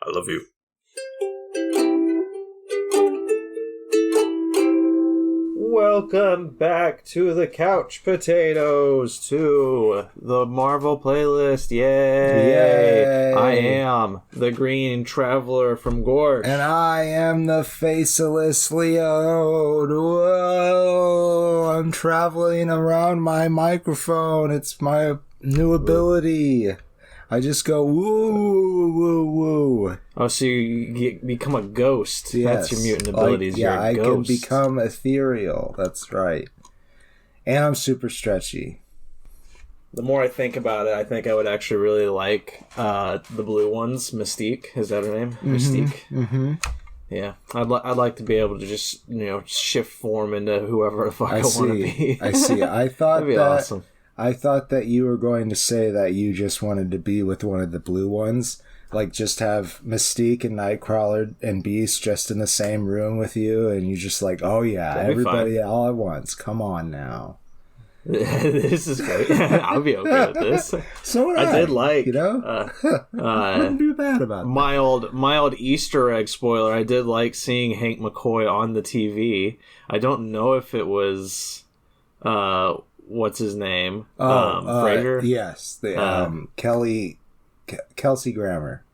I love you. Welcome back to the Couch Potatoes, to the Marvel playlist. Yay! I am the Green Traveler from Gorge. And I am the Faceless Leo. Whoa, I'm traveling around my microphone. It's my new ability. I just go woo, woo, woo. Oh, so you become a ghost. Yes. That's your mutant abilities. You're a ghost. I can become ethereal. That's right. And I'm super stretchy. The more I think about it, I think I would actually really like the blue ones. Mystique. Is that her name? Mystique. Mm-hmm. Yeah. I'd like to be able to just, shift form into whoever the fuck I want to be. I see. I thought that'd be awesome. I thought that you were going to say that you just wanted to be with one of the blue ones. Like, just have Mystique and Nightcrawler and Beast just in the same room with you, and you're just like, oh yeah, everybody all at once. Come on now. This is great. I'll be okay with this. So I did like, nothing too bad about that. My old Easter egg spoiler. I did like seeing Hank McCoy on the TV. I don't know if it was... what's his name? Frasier? Yes. Kelsey Grammer.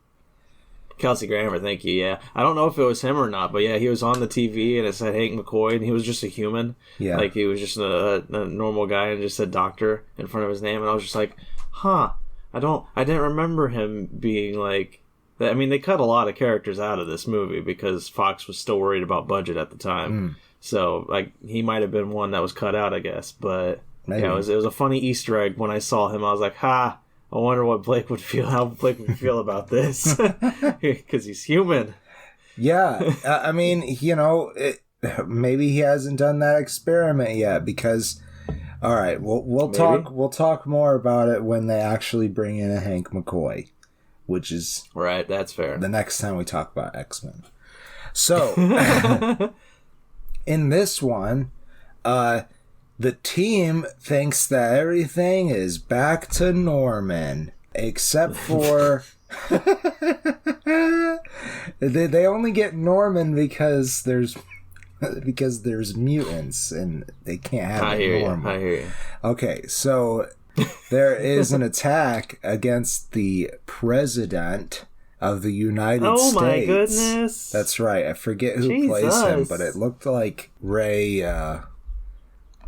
Kelsey Grammer, thank you, yeah. I don't know if it was him or not, but yeah, he was on the TV and it said Hank McCoy, and he was just a human. Yeah. Like, he was just a normal guy and just said doctor in front of his name, and I was just like, I didn't remember him being like... I mean, they cut a lot of characters out of this movie because Fox was still worried about budget at the time. So, like, he might have been one that was cut out, I guess, but... Maybe. Yeah, it was a funny Easter egg when I saw him. I was like, I wonder how Blake would feel about this. Because he's human. Yeah, I mean, maybe he hasn't done that experiment yet because, all right, we'll talk more about it when they actually bring in a Hank McCoy, which is... Right, that's fair. The next time we talk about X-Men. So, in this one, the team thinks that everything is back to Norman, except for they only get Norman because there's mutants and they can't have Norman. I hear you. Okay, so there is an attack against the president of the United States. Oh my goodness! That's right. I forget who plays him, but it looked like Ray.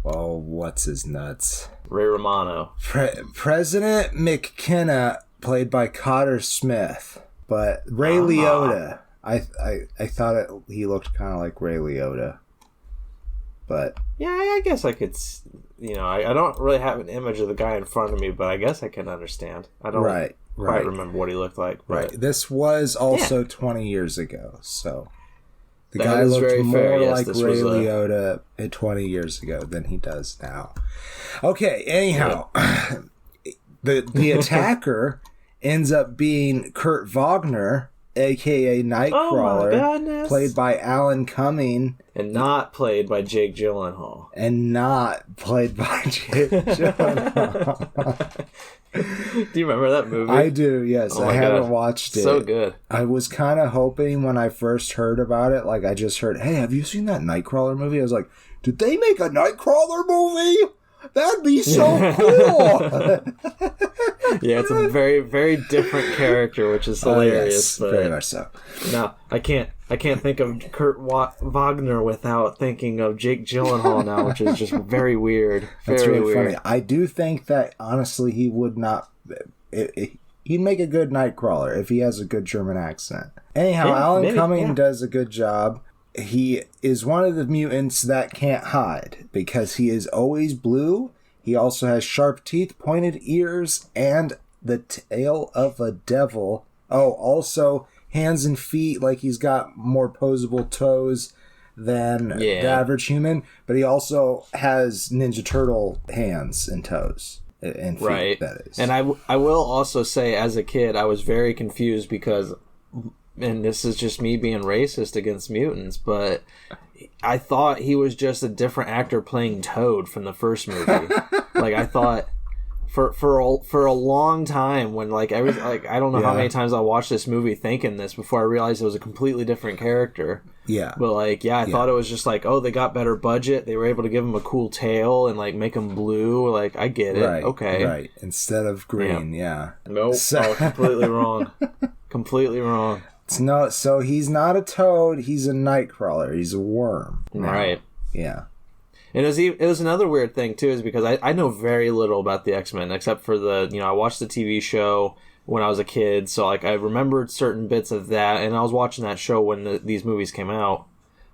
What's his nuts? Ray Romano. President McKenna, played by Cotter Smith, but Ray Liotta. I thought he looked kind of like Ray Liotta, but yeah, I guess I could. I don't really have an image of the guy in front of me, but I guess I can understand. I don't quite remember what he looked like. Right. This was also 20 years ago, so. The guy looked more like Ray Liotta 20 years ago than he does now. Okay, anyhow, the attacker ends up being Kurt Wagner, a.k.a. Nightcrawler, played by Alan Cumming. And not played by Jake Gyllenhaal. Do you remember that movie? I do, yes. I haven't watched it. So good. I was kind of hoping when I first heard about it, like I just heard, hey, have you seen that Nightcrawler movie? I was like, did they make a Nightcrawler movie? That'd be so cool. Yeah, it's a very, very different character, which is hilarious. Yes, very much so. No, I can't think of Kurt Wagner without thinking of Jake Gyllenhaal now, which is just very weird. That's really funny. I do think that, honestly, he would not... He'd make a good Nightcrawler if he has a good German accent. Anyhow, Alan Cumming does a good job. He is one of the mutants that can't hide because he is always blue. He also has sharp teeth, pointed ears, and the tail of a devil. Oh, also hands and feet, like he's got more posable toes than the average human. But he also has Ninja Turtle hands and toes. And feet, right. That is. And I will also say, as a kid, I was very confused because... And this is just me being racist against mutants, but I thought he was just a different actor playing Toad from the first movie. Like, I thought for a long time, when like I don't know how many times I watched this movie thinking this before I realized it was a completely different character. Yeah. But like, I thought it was just like, oh, they got better budget. They were able to give him a cool tail and like make him blue. Like, I get it. Right. Okay. Right. Instead of green. Yeah. Nope. Completely wrong. Completely wrong. So he's not a toad. He's a nightcrawler. He's a worm. Now. Right. Yeah. And it was another weird thing too, is because I know very little about the X-Men except for I watched the TV show when I was a kid, so like I remembered certain bits of that, and I was watching that show when these movies came out.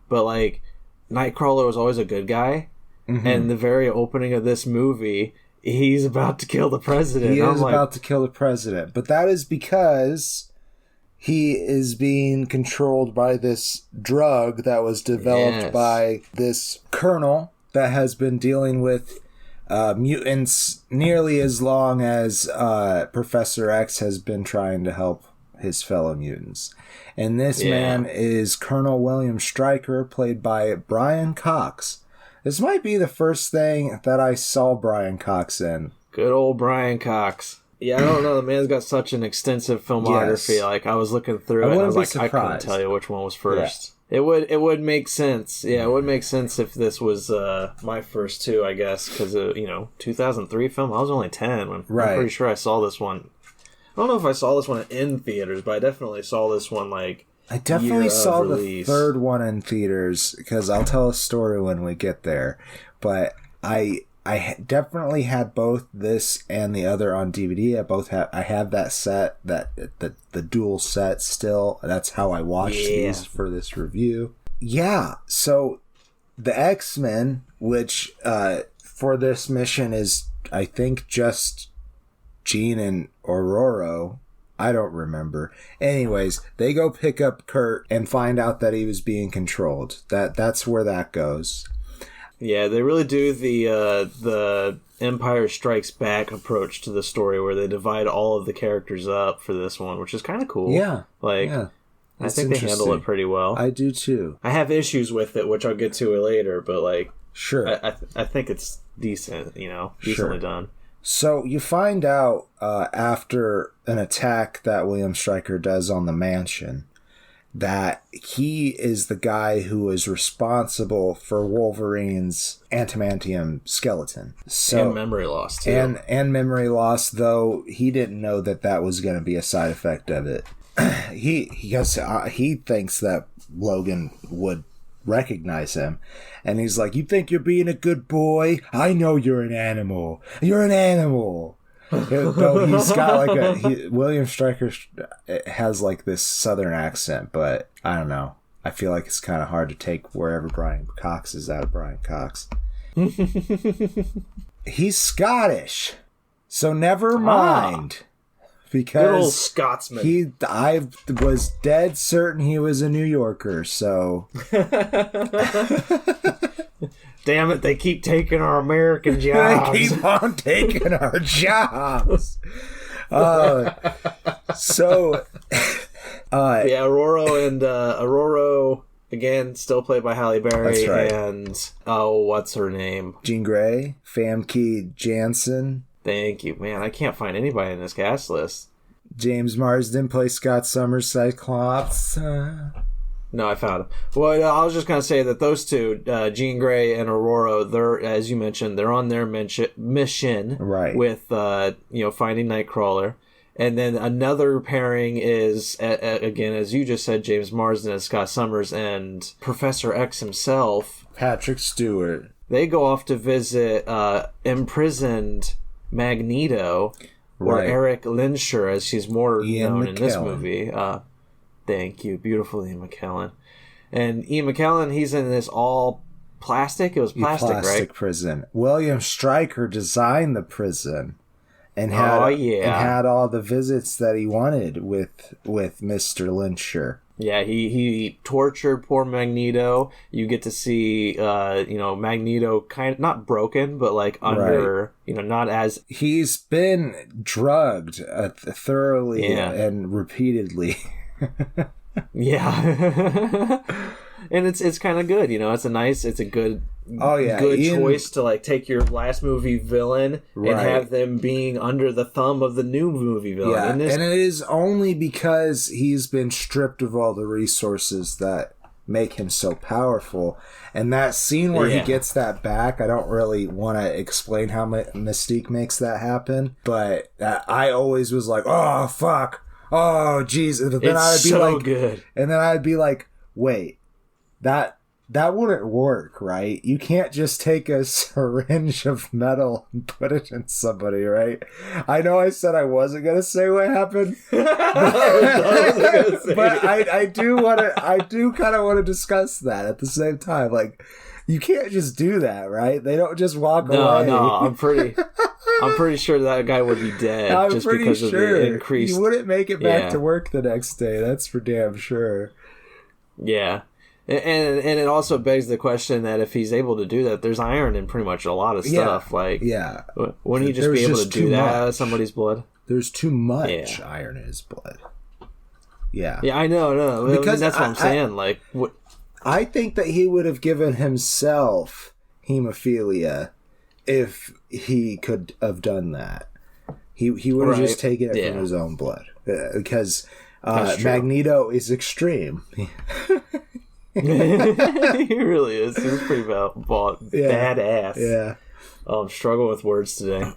But like, Nightcrawler was always a good guy, and the very opening of this movie, he's about to kill the president. He is about to kill the president, but that is because he is being controlled by this drug that was developed by this colonel that has been dealing with mutants nearly as long as Professor X has been trying to help his fellow mutants. And this man is Colonel William Stryker, played by Brian Cox. This might be the first thing that I saw Brian Cox in. Good old Brian Cox. Yeah, I don't know. The man's got such an extensive filmography. Yes. Like, I was looking through it, and I was like, surprised. I couldn't tell you which one was first. Yeah. It would make sense. Yeah, it would make sense if this was my first two, I guess, because 2003 film. I was only 10 when I'm pretty sure I saw this one. I don't know if I saw this one in theaters, but I definitely saw this one like. I definitely saw the third one in theaters, because I'll tell a story when we get there. But I definitely had both this and the other on DVD. I have that set, the dual set still. That's how I watched these for this review. Yeah, so the X-Men, which for this mission is, I think, just Jean and Aurora. I don't remember. Anyways, they go pick up Kurt and find out that he was being controlled. That's where that goes. Yeah, they really do the Empire Strikes Back approach to the story, where they divide all of the characters up for this one, which is kind of cool. Yeah. I think they handle it pretty well. I do too. I have issues with it, which I'll get to later, but like, sure. I think it's decent, decently done. So you find out after an attack that William Stryker does on the mansion that he is the guy who is responsible for Wolverine's adamantium skeleton. And memory loss, too. And memory loss, though he didn't know that was going to be a side effect of it. He thinks that Logan would recognize him, and he's like, "You think you're being a good boy? I know you're an animal. You're an animal." Though he's got like William Stryker has like this southern accent, but I don't know. I feel like it's kind of hard to take wherever Brian Cox is out of Brian Cox. He's Scottish, so never mind. Because good old Scotsman. I was dead certain he was a New Yorker, so. Damn it, they keep taking our American jobs. They keep on taking our jobs. Aurora, again, still played by Halle Berry. That's right. And, what's her name? Jean Grey, Famke Janssen. Thank you. Man, I can't find anybody in this cast list. James Marsden plays Scott Summers, Cyclops. No, I found him. Well, I was just going to say that those two, Jean Grey and Aurora, they're, as you mentioned, they're on their mission with, finding Nightcrawler. And then another pairing is, again, as you just said, James Marsden as Scott Summers and Professor X himself. Patrick Stewart. They go off to visit imprisoned Magneto, or Eric Lehnsherr, as she's more known in this movie. Thank you. Beautiful Ian McKellen. And Ian McKellen, he's in this all plastic. It was plastic, right? Plastic prison. William Stryker designed the prison and had all the visits that he wanted with Mr. Lehnsherr. Yeah, he tortured poor Magneto. You get to see, Magneto kind of not broken, but like under, not as... He's been drugged thoroughly and repeatedly. Yeah. and it's kind of good. It's a good Ian, choice to like take your last movie villain and have them being under the thumb of the new movie villain. Yeah, and it is only because he's been stripped of all the resources that make him so powerful. And that scene where he gets that back, I don't really want to explain how Mystique makes that happen, but I always was like, oh fuck, oh jeez. But then I would be so like, good. And then I'd be like, wait, that wouldn't work, right? You can't just take a syringe of metal and put it in somebody, right? I know I said I wasn't going to say what happened, but I do kind of want to discuss that at the same time. Like, you can't just do that, right? They don't just walk away. No, I'm pretty sure that guy would be dead just because of the increased... He wouldn't make it back to work the next day. That's for damn sure. Yeah. And it also begs the question that if he's able to do that, there's iron in pretty much a lot of stuff. Wouldn't he just be able to do that out of somebody's blood? There's too much iron in his blood. Yeah. Yeah, I know. No. Because that's what I'm saying. I think that he would have given himself hemophilia if he could have done that. He would have just taken it from his own blood. Because Magneto is extreme. He really is. He's pretty badass. Yeah. I'm struggling with words today.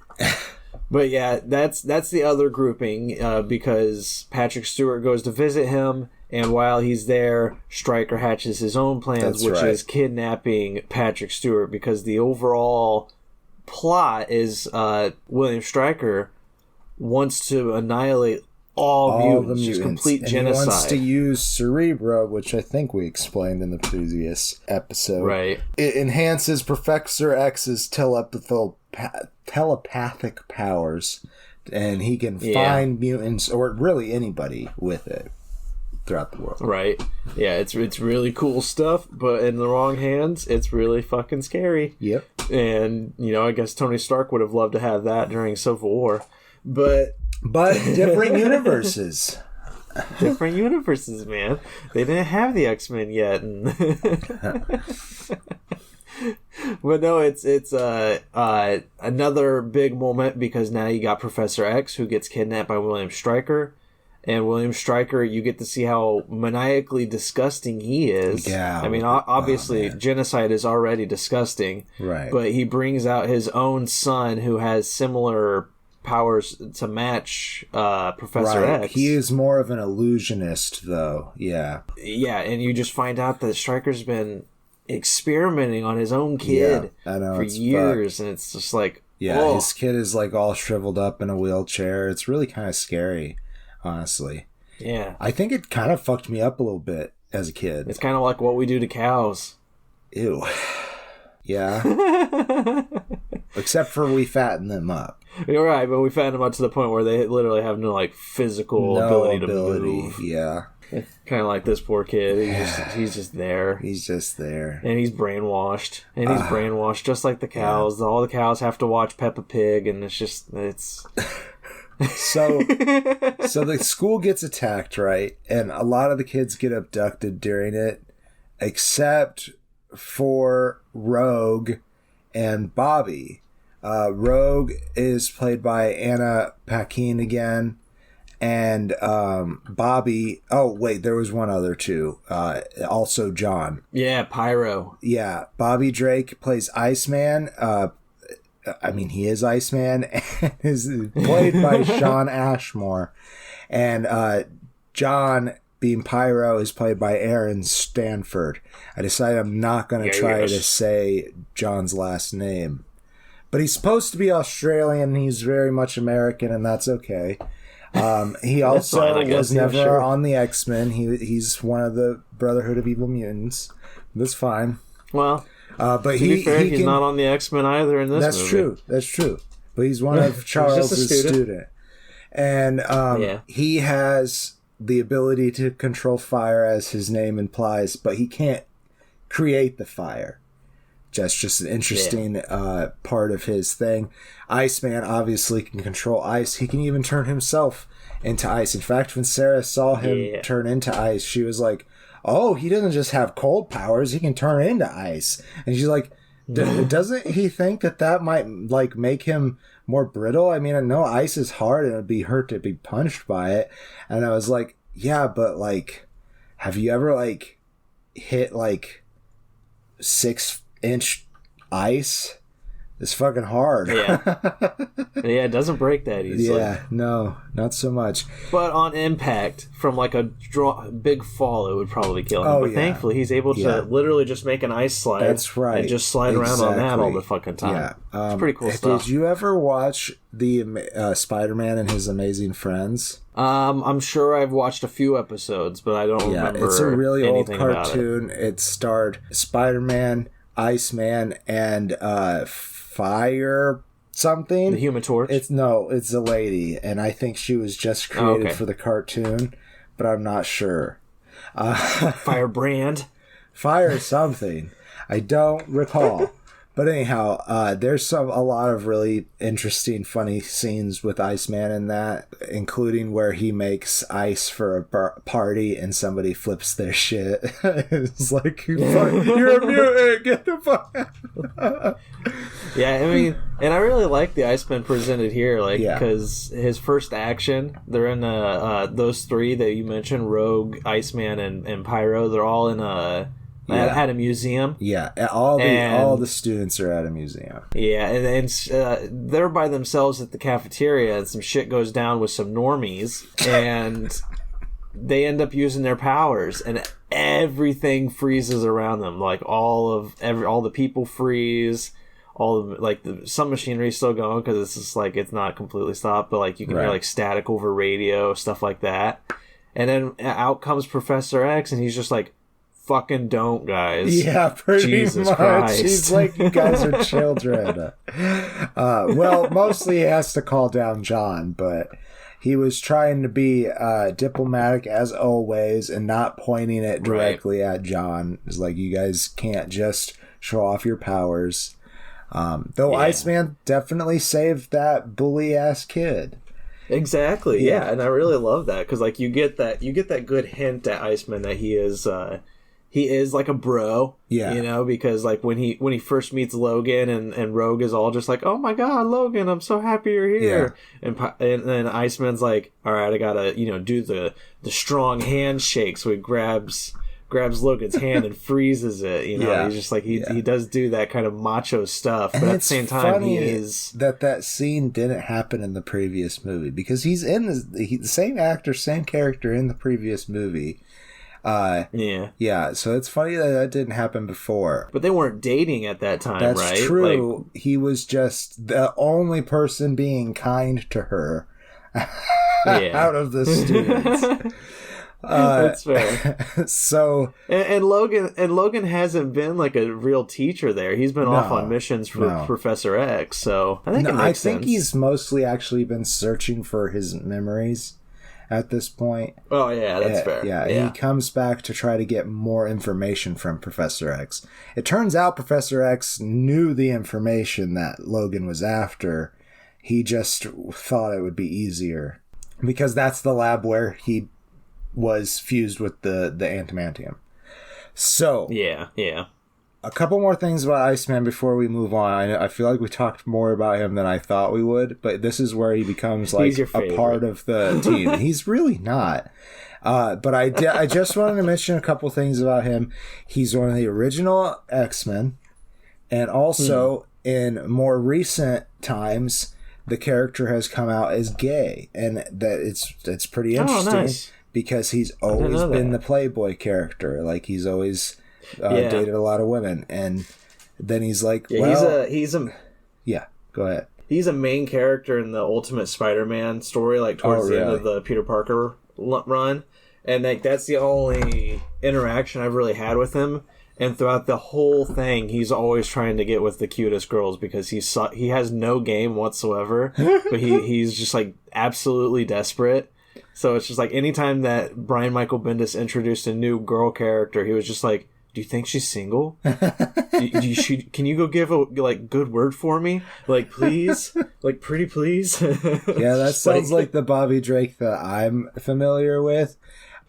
But yeah, that's the other grouping because Patrick Stewart goes to visit him, and while he's there, Stryker hatches his own plans, which is kidnapping Patrick Stewart, because the overall plot is William Stryker wants to annihilate all mutants, just complete genocide. He wants to use Cerebro, which I think we explained in the previous episode. Right. It enhances Professor X's telepathic powers, and he can find mutants, or really anybody, with it throughout the world. Right. Yeah, it's really cool stuff, but in the wrong hands, it's really fucking scary. Yep. And, I guess Tony Stark would have loved to have that during Civil War. But different universes. Different universes, man. They didn't have the X-Men yet. But no, it's another big moment, because now you got Professor X, who gets kidnapped by William Stryker. And William Stryker, you get to see how maniacally disgusting he is. Yeah. I mean, obviously, genocide is already disgusting. Right. But he brings out his own son, who has similar powers to match Professor X. He is more of an illusionist, though. Yeah. Yeah, and you just find out that Stryker's been experimenting on his own kid for years, and it's just like... Yeah, his kid is like all shriveled up in a wheelchair. It's really kind of scary, honestly. Yeah. I think it kind of fucked me up a little bit as a kid. It's kind of like what we do to cows. Ew. Yeah. Except for we fatten them up. You're right, but we fatten them up to the point where they literally have no physical ability to move. Yeah. Kind of like this poor kid. He's just there. He's just there. And he's brainwashed. And he's brainwashed just like the cows. Yeah. All the cows have to watch Peppa Pig, and it's... So the school gets attacked, right? And a lot of the kids get abducted during it, except for Rogue and Bobby. Rogue is played by Anna Paquin again, and Bobby... Oh, wait, there was one other too. Also John. Yeah, Pyro. Yeah, Bobby Drake plays Iceman. He is Iceman, and is played by Shawn Ashmore. And John, being Pyro, is played by Aaron Stanford. I decided I'm not going to try to say John's last name. But he's supposed to be Australian. He's very much American, and that's okay. He also was never on the X-Men. He's one of the Brotherhood of Evil Mutants. That's fine. Well, but to be fair, he's not on the X-Men either in this movie. That's true. But he's one of Charles' student. And he has the ability to control fire, as his name implies, but he can't create the fire. That's just an interesting part of his thing. Iceman obviously can control ice. He can even turn himself into ice. In fact, when Sarah saw him turn into ice, she was like, oh, he doesn't just have cold powers, he can turn into ice. And she's like, doesn't he think that might like make him more brittle? I mean, I know ice is hard and it'd be hurt to be punched by it. And I was like, yeah, but like, have you ever like hit like 6-inch ice? It's fucking hard. Yeah, it doesn't break that easily. Yeah, no, not so much. But on impact, from like a big fall, it would probably kill him. But thankfully, he's able to literally just make an ice slide. That's right. And just slide around on that all the fucking time. Yeah. It's pretty cool stuff. Did you ever watch the Spider-Man and His Amazing Friends? I'm sure I've watched a few episodes, but I don't remember. Yeah, it's a really old cartoon. It starred Spider-Man, Iceman, and Fire something. The Human Torch? It's a lady, and I think she was just created for the cartoon, but I'm not sure. Firebrand? Fire something. I don't recall. But anyhow, there's a lot of really interesting, funny scenes with Iceman in that, including where he makes ice for a party and somebody flips their shit. It's like, you're a mutant, get the fuck out. Yeah, I mean, and I really like the Iceman presented here, like, because his first action, they're in those three that you mentioned, Rogue, Iceman, and Pyro, they're all in at a museum. Yeah, all the students are at a museum. Yeah, and they're by themselves at the cafeteria, and some shit goes down with some normies, and they end up using their powers, and everything freezes around them. Like all the people freeze. Some machinery is still going because it's just like it's not completely stopped, but like you can hear like static over radio, stuff like that. And then out comes Professor X, and he's just like, fucking don't, guys. Yeah, pretty Jesus much. Christ. He's like, you guys are children. Well, mostly he has to call down John, but he was trying to be diplomatic as always and not pointing it directly at John. It's like, you guys can't just show off your powers. Iceman definitely saved that bully ass kid. Exactly. Yeah, and I really love that because like you get that good hint at Iceman that he is like a bro, you know, because like when he first meets Logan and Rogue is all just like, oh my god, Logan, I'm so happy you're here, and then Iceman's like, all right, I gotta do the strong handshake, so he grabs Logan's hand and freezes it. He's just like he does do that kind of macho stuff, but at the same time he is that scene didn't happen in the previous movie because he's in the same actor, same character in the previous movie. So it's funny that didn't happen before. But they weren't dating at that time, That's right? That's true. Like, he was just the only person being kind to her out of the students. That's fair. So and Logan hasn't been like a real teacher there. He's been off on missions for Professor X. So I think it makes sense. I think he's mostly actually been searching for his memories at this point. Oh yeah, that's fair. Yeah, he comes back to try to get more information from Professor X. It turns out Professor X knew the information that Logan was after. He just thought it would be easier because that's the lab where he was fused with the antimantium. So yeah. A couple more things about Iceman before we move on. I feel like we talked more about him than I thought we would, but this is where he becomes like a part of the team. He's really not. But I just wanted to mention a couple things about him. He's one of the original X-Men, and also in more recent times, the character has come out as gay, and that it's pretty interesting. Oh, nice. Because he's always been the Playboy character. Like, he's always dated a lot of women. And then he's like, go ahead. He's a main character in the Ultimate Spider-Man story, like, towards the end of the Peter Parker run. And, like, that's the only interaction I've really had with him. And throughout the whole thing, he's always trying to get with the cutest girls because he has no game whatsoever. But he's just, like, absolutely desperate. So it's just like anytime that Brian Michael Bendis introduced a new girl character, he was just like, do you think she's single? Can you go give a good word for me? Like, please? Like, pretty please? Yeah, that sounds like the Bobby Drake that I'm familiar with.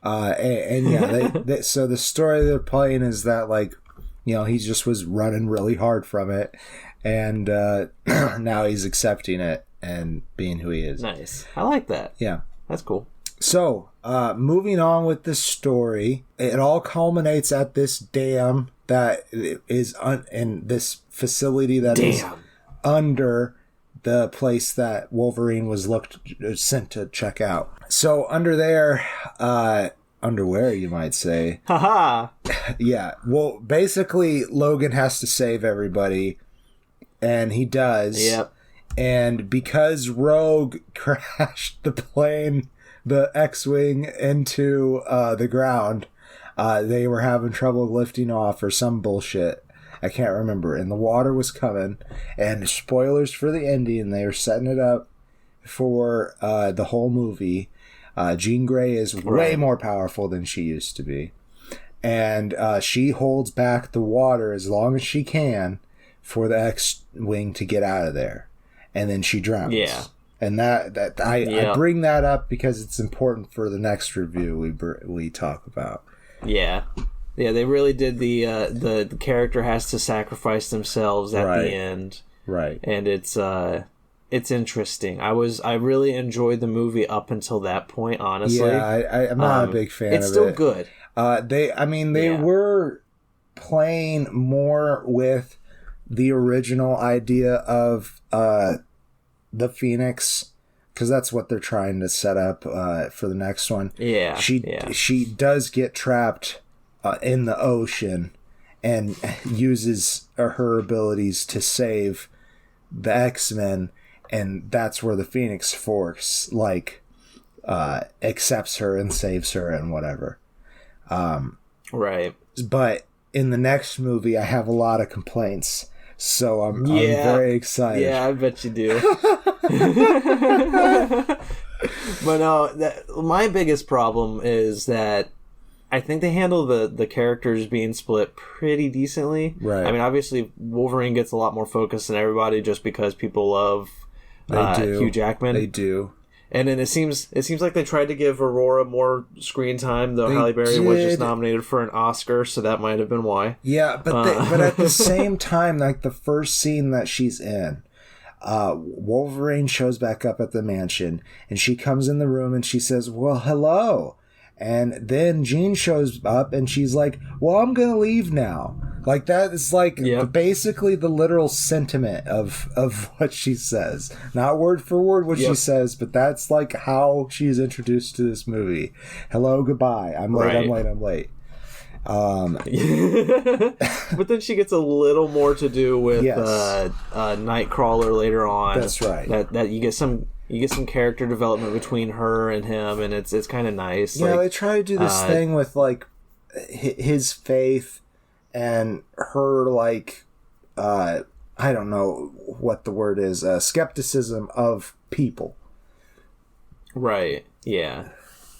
And yeah, so the story they're playing is that, like, he just was running really hard from it. And now he's accepting it and being who he is. Nice. I like that. Yeah. That's cool. So, moving on with the story, it all culminates at this dam that is in this facility that is under the place that Wolverine was sent to check out. So, under there, underwear, you might say. Haha. Yeah. Well, basically, Logan has to save everybody, and he does. Yep. And because Rogue crashed the plane, the X-Wing, into the ground, they were having trouble lifting off or some bullshit. I can't remember. And the water was coming. And spoilers for the ending, they were setting it up for the whole movie. Jean Grey is way more powerful than she used to be. And she holds back the water as long as she can for the X-Wing to get out of there. And then she drowns. Yeah. And I bring that up because it's important for the next review we talk about. Yeah. Yeah, they really did the character has to sacrifice themselves at the end. Right. And it's interesting. I really enjoyed the movie up until that point, honestly. Yeah, I'm not a big fan of it. It's still good. They were playing more with the original idea of the Phoenix, because that's what they're trying to set up for the next one. Yeah. She does get trapped in the ocean and uses her abilities to save the X-Men, and that's where the Phoenix Force accepts her and saves her and whatever. Right. But in the next movie, I have a lot of complaints. So I'm very excited. Yeah, I bet you do. But no, my biggest problem is that I think they handle the characters being split pretty decently. Right. I mean, obviously, Wolverine gets a lot more focus than everybody just because people love Hugh Jackman. They do. And then it seems like they tried to give Aurora more screen time, though Halle Berry was just nominated for an Oscar, so that might have been why. Yeah, but at the same time, like the first scene that she's in, Wolverine shows back up at the mansion, and she comes in the room and she says, "Well, hello." And then Jean shows up and she's like, "Well, I'm going to leave now." Like, that is like basically the literal sentiment of what she says. Not word for word what she says, but that's like how she's introduced to this movie. Hello, goodbye. I'm late, I'm late. But then she gets a little more to do with Nightcrawler later on. That's right. That you get some character development between her and him, and it's kind of nice. Yeah, they try to do this thing with like his faith and her I don't know what the word is, skepticism of people. Right. Yeah.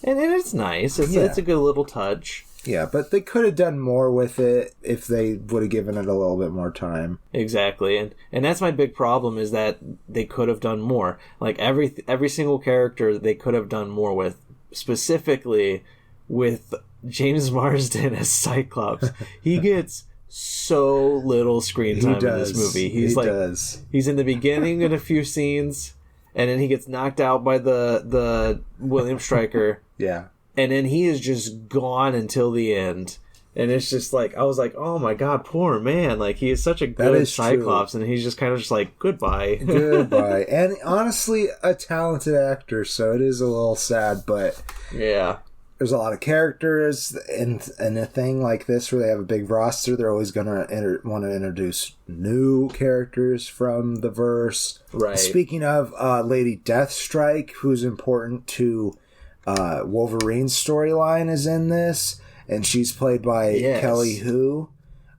And it's nice. It's a good little touch. Yeah, but they could have done more with it if they would have given it a little bit more time. Exactly, and that's my big problem is that they could have done more. Like every single character they could have done more with, specifically with James Marsden as Cyclops. He gets so little screen time in this movie. He's in the beginning in a few scenes, and then he gets knocked out by the William Stryker. Yeah. And then he is just gone until the end. And it's just like, I was like, oh my god, poor man. Like, he is such a good Cyclops. True. And he's just kind of just like, goodbye. Goodbye. And honestly, a talented actor, so it is a little sad, but... Yeah. There's a lot of characters, and a thing like this where they have a big roster, they're always going to want to introduce new characters from the verse. Right. Speaking of Lady Deathstrike, who's important to... Wolverine's storyline is in this, and she's played by Kelly Hu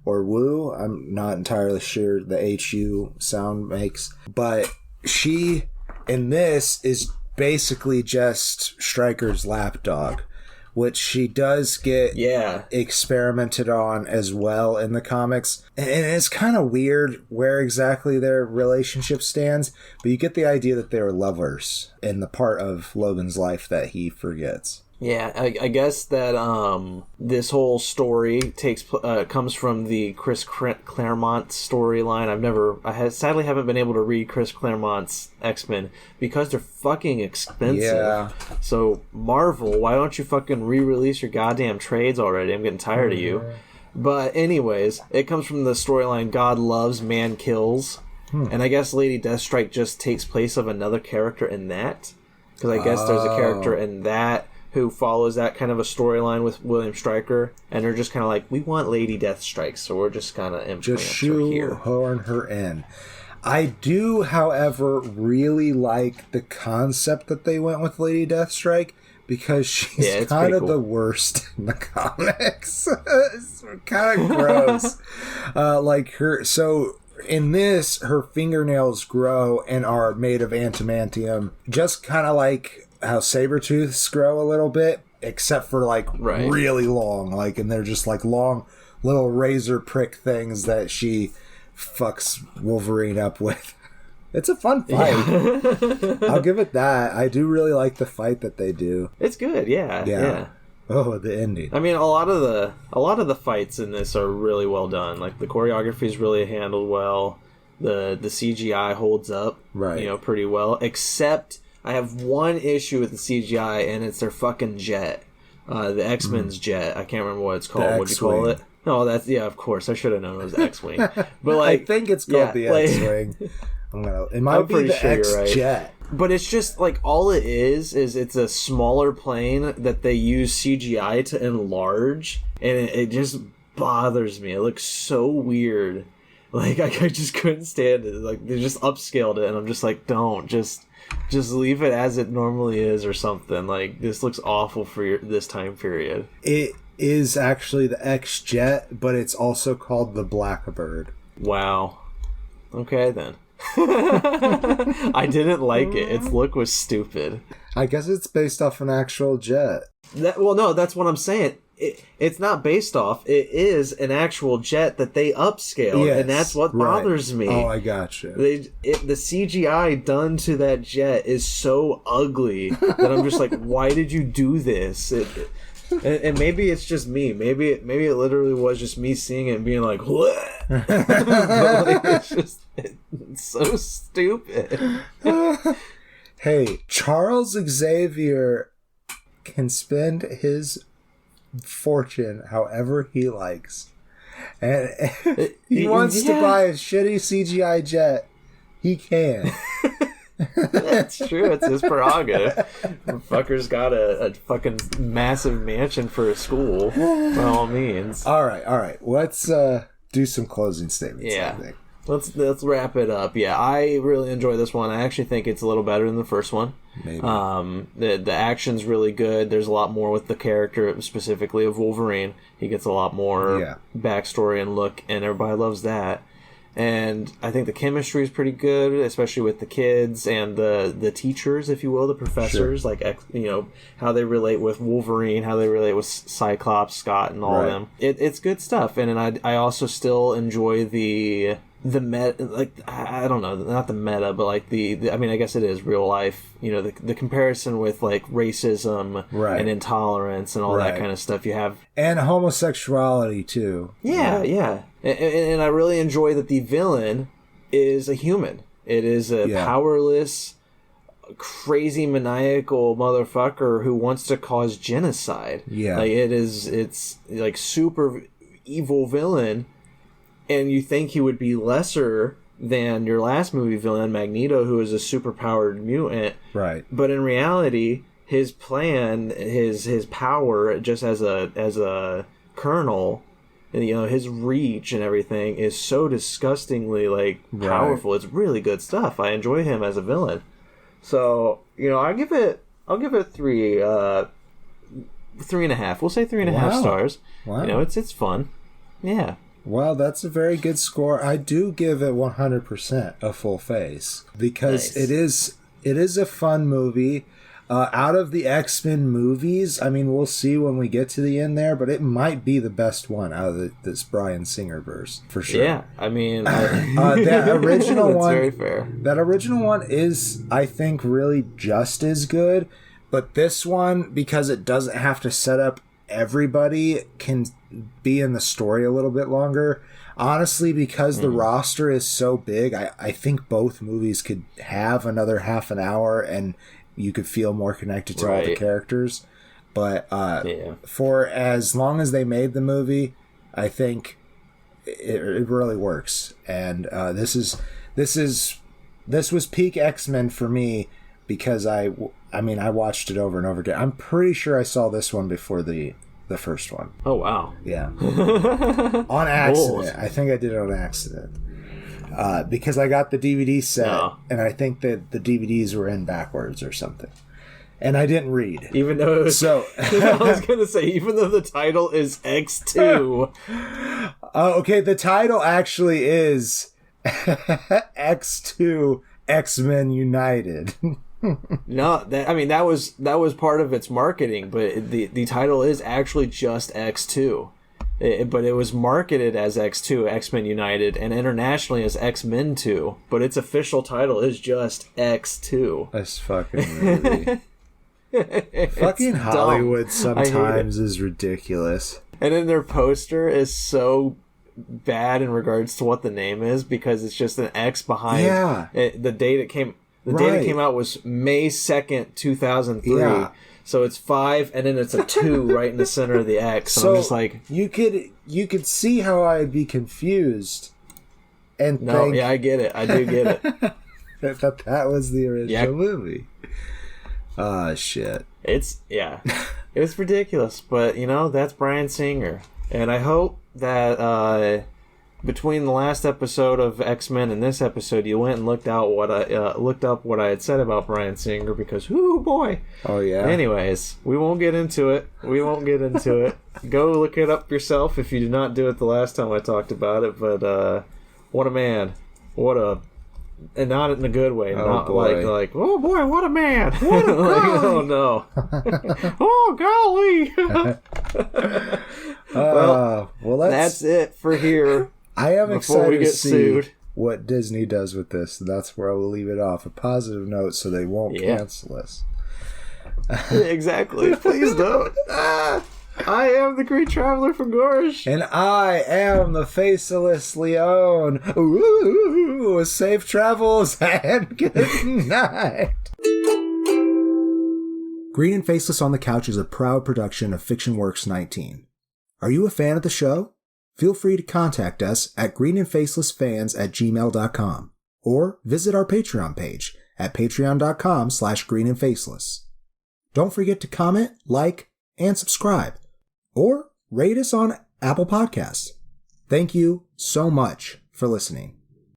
or Wu. I'm not entirely sure the HU sound makes, but she in this is basically just Stryker's lapdog, which she does get experimented on as well in the comics. And it's kind of weird where exactly their relationship stands, but you get the idea that they're lovers in the part of Logan's life that he forgets. Yeah, I guess that this whole story comes from the Chris Claremont storyline. I sadly haven't been able to read Chris Claremont's X-Men because they're fucking expensive. Yeah. So Marvel, why don't you fucking re-release your goddamn trades already? I'm getting tired of you. But anyways, it comes from the storyline God Loves, Man Kills. And I guess Lady Deathstrike just takes place of another character in that. Because I guess there's a character in that who follows that kind of a storyline with William Stryker, and they're just kind of like, we want Lady Deathstrike, so we're just kind of implant her here. Horn her in. I do, however, really like the concept that they went with Lady Deathstrike, because she's kind of the worst in the comics. It's kind of gross. In this, her fingernails grow and are made of adamantium, just kind of like how Sabretooths grow a little bit, except for really long, and they're just long little razor prick things that she fucks Wolverine up with. It's a fun fight. Yeah. I'll give it that. I do really like the fight that they do. It's good, yeah. Oh, the ending. I mean, a lot of the fights in this are really well done. Like, the choreography is really handled well. The CGI holds up, pretty well, except I have one issue with the CGI, and it's their fucking jet. The X-Men's jet. I can't remember what it's called. What'd you call it? No, of course. I should have known it was X-Wing. But I think it's called the X-Wing. It might be the X-Jet. But it's just, all it is it's a smaller plane that they use CGI to enlarge, and it just bothers me. It looks so weird. I just couldn't stand it. They just upscaled it, and I'm just like, don't. Just leave it as it normally is or something. This looks awful for this time period. It is actually the X-Jet, but it's also called the Blackbird. Wow. Okay, then. I didn't like it. Its look was stupid. I guess it's based off an actual jet. No, that's what I'm saying. It's not based off. It is an actual jet that they upscaled, and that's what bothers me. Oh, I gotcha. The CGI done to that jet is so ugly that I'm just like, why did you do this? And maybe it's just me. Maybe it literally was just me seeing it and being like, what? It's so stupid. Hey, Charles Xavier can spend his fortune however he likes, and he wants to buy a shitty CGI jet. He can. That's true. It's his prerogative. Fucker's got a fucking massive mansion for a school. By all means. All right. Let's do some closing statements. Yeah. I think. Let's wrap it up. Yeah, I really enjoy this one. I actually think it's a little better than the first one. Maybe. The action's really good. There's a lot more with the character, specifically of Wolverine. He gets a lot more backstory and look, and everybody loves that. And I think the chemistry is pretty good, especially with the kids and the teachers, if you will, the professors, sure. How they relate with Wolverine, how they relate with Cyclops, Scott, and all of them. It's good stuff. And I also still enjoy the meta, I don't know, not the meta, but I guess it is real life, the comparison with racism and intolerance and all that kind of stuff you have. And homosexuality too. Yeah. And I really enjoy that the villain is a human. It is a powerless, crazy, maniacal motherfucker who wants to cause genocide. Yeah. It's super evil villain. And you think he would be lesser than your last movie villain, Magneto, who is a superpowered mutant. Right. But in reality, his plan, his power, just as a colonel, and his reach and everything is so disgustingly powerful. It's really good stuff. I enjoy him as a villain. So I'll give it 3.5. We'll say 3.5 stars. Wow. It's fun. Yeah. Well, that's a very good score. I do give it 100% a full face because it is a fun movie. Out of the X-Men movies, I mean, we'll see when we get to the end there, but it might be the best one out of this Bryan Singer verse, for sure. Yeah, I mean... that original one... very fair. That original one is, I think, really just as good, but this one, because it doesn't have to set up everybody, can be in the story a little bit longer. Honestly, because the roster is so big, I think both movies could have another half an hour and you could feel more connected to all the characters. But for as long as they made the movie, I think it really works. And this was peak X-Men for me because I watched it over and over again. I'm pretty sure I saw this one before the first one. Oh, wow. Yeah. On accident. I think I did it on accident. Because I got the DVD set, and I think that the DVDs were in backwards or something. And I didn't read. Even though it was, I was going to say, even though the title is X2. Okay, the title actually is X2 X-Men United. No, that was part of its marketing, but the title is actually just X2. But it was marketed as X2, X-Men United, and internationally as X-Men 2. But its official title is just X2. This fucking movie. Fucking Hollywood sometimes is ridiculous. And then their poster is so bad in regards to what the name is, because it's just an X behind the date it came... The date it came out was May 2nd, 2003. Yeah. So it's 5, and then it's a 2 right in the center of the X. So I'm just like... You could see how I'd be confused. And I get it. I do get it. that was the original movie. Oh, shit. It's ridiculous. But, that's Bryan Singer. And I hope that... between the last episode of X-Men and this episode, you went and looked up what I had said about Bryan Singer, because whoo boy. Oh yeah. Anyways, we won't get into it. Go look it up yourself if you did not do it the last time I talked about it. But what a man! And not in a good way. Oh, not boy. like oh boy, what a man! What a like, oh no! Oh golly! Well, that's it for here. I am excited to see what Disney does with this, and that's where I will leave it off. A positive note so they won't cancel us. Exactly. Please don't. I am the Great Traveler from Gorge. And I am the Faceless Leon. Ooh, safe travels and good night. Green and Faceless on the Couch is a proud production of FictionWorks 19. Are you a fan of the show? Feel free to contact us at greenandfacelessfans@gmail.com or visit our Patreon page at patreon.com/greenandfaceless. Don't forget to comment, like, and subscribe, or rate us on Apple Podcasts. Thank you so much for listening.